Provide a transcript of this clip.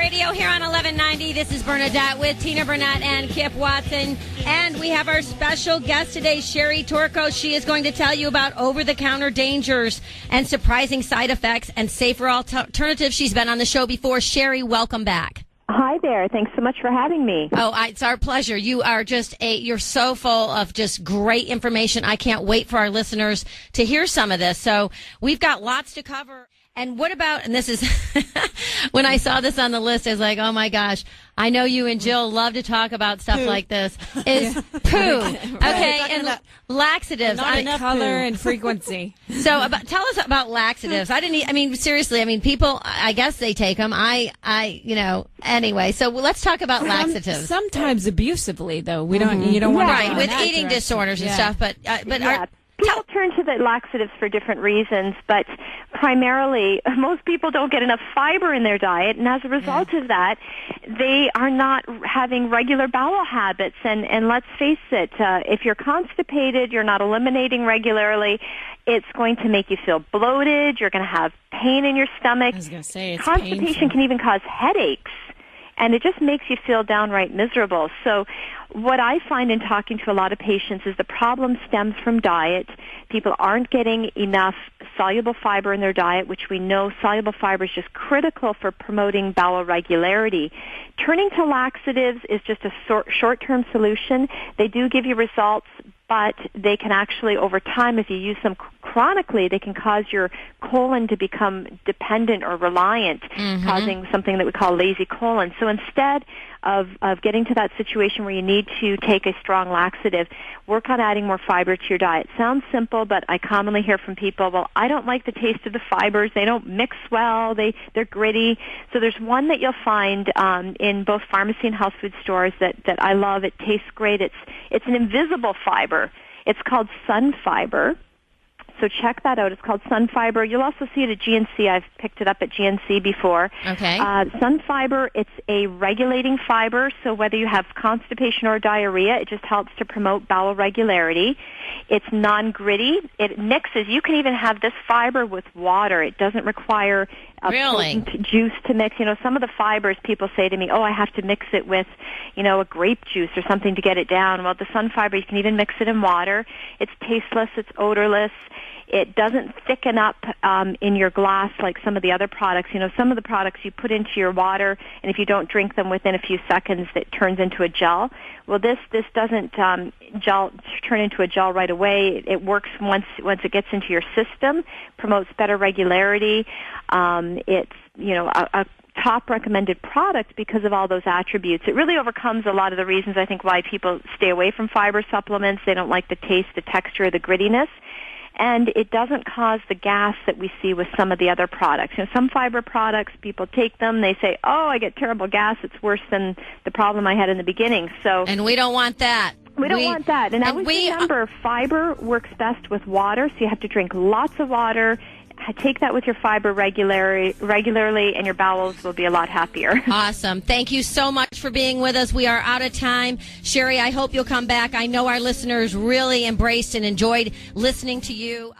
Radio here on 1190. This is Bernadette with Tina Burnett and Kip Watson. And we have our special guest today, Sherry Torkos. She is going to tell you about over-the-counter dangers and surprising side effects and safer alternatives. She's been on the show before. Sherry, welcome back. Hi there. Thanks so much for having me. Oh, it's our pleasure. You are you're so full of just great information. I can't wait for our listeners to hear some of this. So we've got lots to cover. And what about, and this is, when I saw this on the list, I was like, oh my gosh, I know you and Jill love to talk about stuff like this, is poo. Okay, and laxatives. Not enough color and frequency. So tell us about laxatives. Seriously, people, I guess they take them. Anyway, so let's talk about laxatives. Sometimes abusively, though. You don't want to right, with eating disorders and stuff, but people turn to the laxatives for different reasons, but primarily, most people don't get enough fiber in their diet, and as a result of that, they are not having regular bowel habits. And let's face it, if you're constipated, you're not eliminating regularly, it's going to make you feel bloated, you're going to have pain in your stomach. I was going to say, it's constipation painful. can even cause headaches. And it just makes you feel downright miserable. So what I find in talking to a lot of patients is the problem stems from diet. People aren't getting enough soluble fiber in their diet, which we know soluble fiber is just critical for promoting bowel regularity. Turning to laxatives is just a short-term solution. They do give you results, but they can actually, over time, if you use them chronically, they can cause your colon to become dependent or reliant, causing something that we call lazy colon. So instead of getting to that situation where you need to take a strong laxative, work on adding more fiber to your diet. Sounds simple, but I commonly hear from people, well, I don't like the taste of the fibers. They don't mix well. They're gritty. So there's one that you'll find in both pharmacy and health food stores that I love. It tastes great. It's an invisible fiber. It's called sun fiber. So check that out. It's called sun fiber. You'll also see it at GNC. I've picked it up at GNC before. Okay. Sun fiber, it's a regulating fiber, so whether you have constipation or diarrhea, it just helps to promote bowel regularity. It's non-gritty. It mixes. You can even have this fiber with water. It doesn't require a potent juice to mix. Some of the fibers, people say to me, I have to mix it with, a grape juice or something to get it down. Well, the sun fiber, you can even mix it in water. It's tasteless. It's odorless. It doesn't thicken up in your glass like some of the other products. Some of the products you put into your water, and if you don't drink them within a few seconds, it turns into a gel. Well, this doesn't turn into a gel right away. It works once it gets into your system, promotes better regularity. It's a top recommended product because of all those attributes. It really overcomes a lot of the reasons I think why people stay away from fiber supplements. They don't like the taste, the texture, the grittiness. And it doesn't cause the gas that we see with some of the other products. Some fiber products, people take them, they say, I get terrible gas, it's worse than the problem I had in the beginning. And we don't want that. We don't want that. And always remember, fiber works best with water, so you have to drink lots of water. Take that with your fiber regularly, and your bowels will be a lot happier. Awesome. Thank you so much for being with us. We are out of time. Sherry, I hope you'll come back. I know our listeners really embraced and enjoyed listening to you.